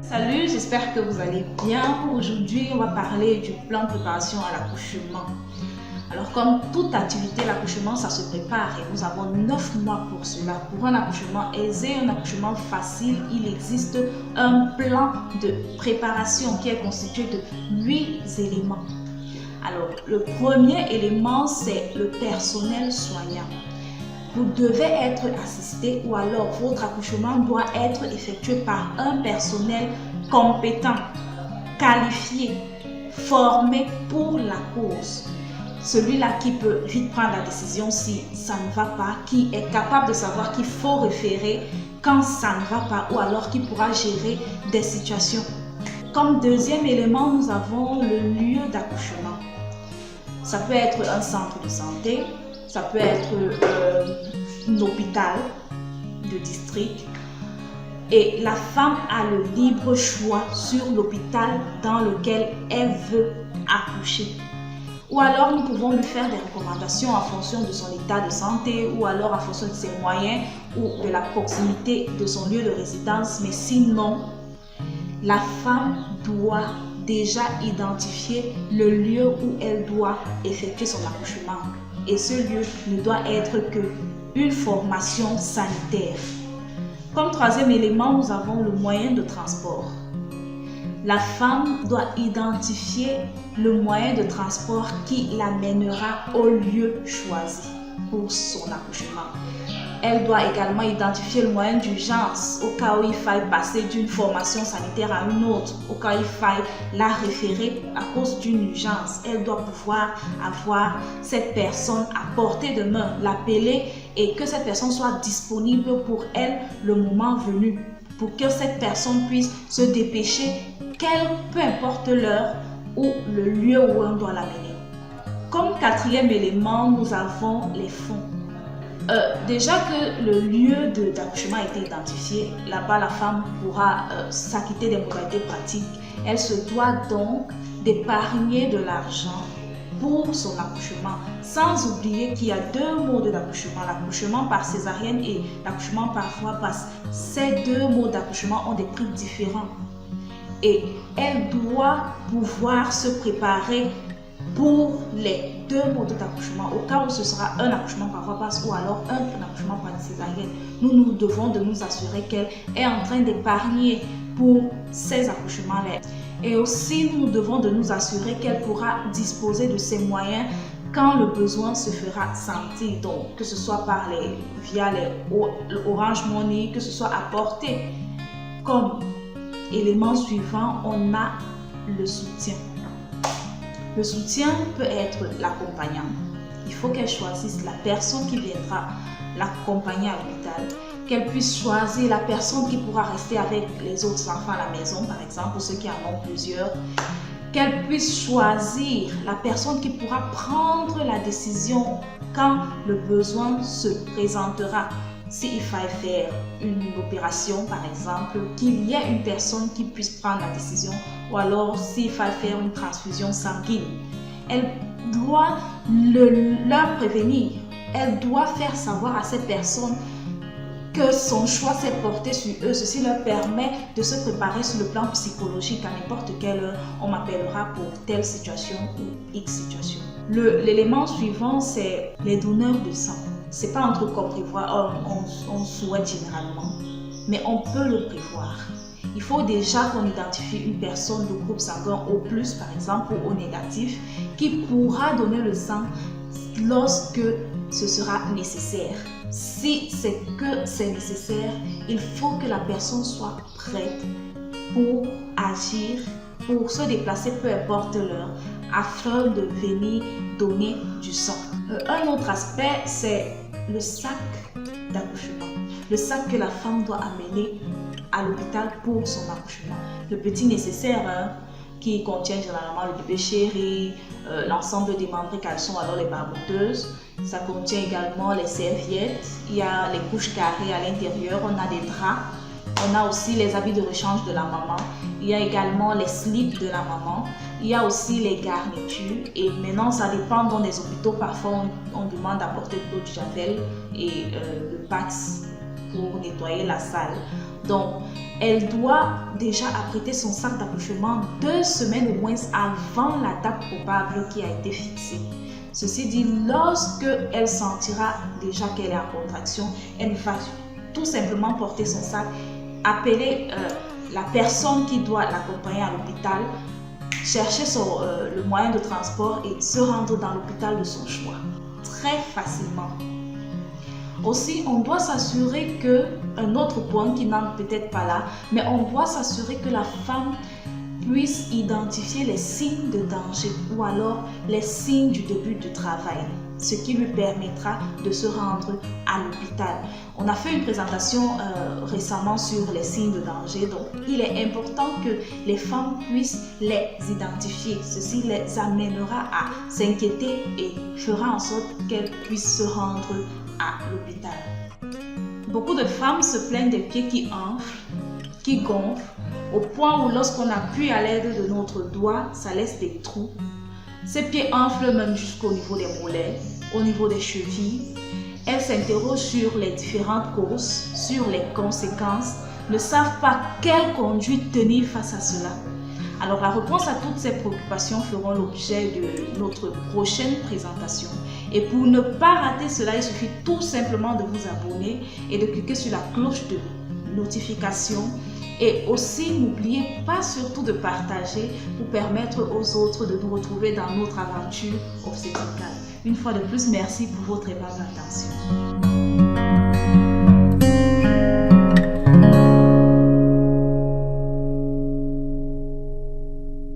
Salut, j'espère que vous allez bien. Aujourd'hui, on va parler du plan de préparation à l'accouchement. Alors, comme toute activité, l'accouchement, ça se prépare et nous avons 9 mois pour cela. Pour un accouchement aisé, un accouchement facile, il existe un plan de préparation qui est constitué de 8 éléments. Alors, le premier élément, c'est le personnel soignant. Vous devez être assisté ou alors votre accouchement doit être effectué par un personnel compétent, qualifié, formé pour la cause. Celui-là qui peut vite prendre la décision si ça ne va pas, qui est capable de savoir qu'il faut référer quand ça ne va pas ou alors qui pourra gérer des situations. Comme deuxième élément, nous avons le lieu d'accouchement. Ça peut être un centre de santé, ça peut être un hôpital de district et la femme a le libre choix sur l'hôpital dans lequel elle veut accoucher. Ou alors nous pouvons lui faire des recommandations en fonction de son état de santé ou alors en fonction de ses moyens ou de la proximité de son lieu de résidence. Mais sinon, la femme doit déjà identifier le lieu où elle doit effectuer son accouchement. Et ce lieu ne doit être que une formation sanitaire. Comme troisième élément, nous avons le moyen de transport. La femme doit identifier le moyen de transport qui l'amènera au lieu choisi pour son accouchement. Elle doit également identifier le moyen d'urgence au cas où il faille passer d'une formation sanitaire à une autre, au cas où il faille la référer à cause d'une urgence. Elle doit pouvoir avoir cette personne à portée de main, l'appeler et que cette personne soit disponible pour elle le moment venu, pour que cette personne puisse se dépêcher, peu importe l'heure ou le lieu où on doit l'amener. Comme quatrième élément, nous avons les fonds. Déjà que le lieu d'accouchement a été identifié, là-bas la femme pourra s'acquitter des modalités pratiques. Elle se doit donc d'épargner de l'argent pour son accouchement, sans oublier qu'il y a deux modes d'accouchement, l'accouchement par césarienne et l'accouchement par voie basse. Ces deux modes d'accouchement ont des prix différents et elle doit pouvoir se préparer pour les deux modes d'accouchement, au cas où ce sera un accouchement par voie basse ou alors un accouchement par césarienne. Nous devons de nous assurer qu'elle est en train d'épargner pour ces accouchements-là. Et aussi, nous devons de nous assurer qu'elle pourra disposer de ses moyens quand le besoin se fera sentir. Donc, que ce soit via les Orange Money, que ce soit apporté. Comme élément suivant, on a le soutien. Le soutien peut être l'accompagnant. Il faut qu'elle choisisse la personne qui viendra l'accompagner à l'hôpital, qu'elle puisse choisir la personne qui pourra rester avec les autres enfants à la maison, par exemple, ceux qui en ont plusieurs, qu'elle puisse choisir la personne qui pourra prendre la décision quand le besoin se présentera. S'il faille faire une opération, par exemple, qu'il y ait une personne qui puisse prendre la décision, ou alors s'il faille faire une transfusion sanguine, elle doit leur prévenir. Elle doit faire savoir à ces personnes que son choix s'est porté sur eux. Ceci leur permet de se préparer sur le plan psychologique. À n'importe quelle heure, on m'appellera pour telle situation ou X situation. L'élément suivant, c'est les donneurs de sang. C'est pas un truc qu'on prévoit, on souhaite généralement, mais on peut le prévoir. Il faut déjà qu'on identifie une personne de groupe sanguin au plus, par exemple, ou au négatif, qui pourra donner le sang lorsque ce sera nécessaire. Si c'est que c'est nécessaire, il faut que la personne soit prête pour agir, pour se déplacer, peu importe l'heure, afin de venir donner du sang. Un autre aspect, c'est le sac d'accouchement. Le sac que la femme doit amener à l'hôpital pour son accouchement. Le petit nécessaire qui contient généralement le bébé chéri, l'ensemble des membres caleçons, alors les barboteuses. Ça contient également les serviettes, il y a les couches carrées à l'intérieur, on a des draps. On a aussi les habits de rechange de la maman. Il y a également les slips de la maman. Il y a aussi les garnitures. Et maintenant, ça dépend dans les hôpitaux. Parfois, on demande d'apporter de l'eau de javel et le Pax pour nettoyer la salle. Donc, elle doit déjà apprêter son sac d'accouchement 2 semaines au moins avant la date probable qui a été fixée. Ceci dit, lorsque elle sentira déjà qu'elle est en contraction, elle va tout simplement porter son sac, appeler la personne qui doit l'accompagner à l'hôpital, chercher le moyen de transport et se rendre dans l'hôpital de son choix, très facilement. Aussi, on doit s'assurer que, un autre point qui n'entre peut-être pas là, mais on doit s'assurer que la femme puisse identifier les signes de danger ou alors les signes du début du travail, ce qui lui permettra de se rendre à l'hôpital. On a fait une présentation récemment sur les signes de danger, donc il est important que les femmes puissent les identifier. Ceci les amènera à s'inquiéter et fera en sorte qu'elles puissent se rendre à l'hôpital. Beaucoup de femmes se plaignent des pieds qui enflent, qui gonflent, au point où lorsqu'on appuie à l'aide de notre doigt, ça laisse des trous. Ces pieds enflent même jusqu'au niveau des mollets, au niveau des chevilles. Elles s'interrogent sur les différentes causes, sur les conséquences, ne savent pas quelle conduite tenir face à cela. Alors la réponse à toutes ces préoccupations feront l'objet de notre prochaine présentation. Et pour ne pas rater cela, il suffit tout simplement de vous abonner et de cliquer sur la cloche de notification. Et aussi, n'oubliez pas surtout de partager pour permettre aux autres de nous retrouver dans notre aventure obstétricale. Une fois de plus, merci pour votre aimable attention.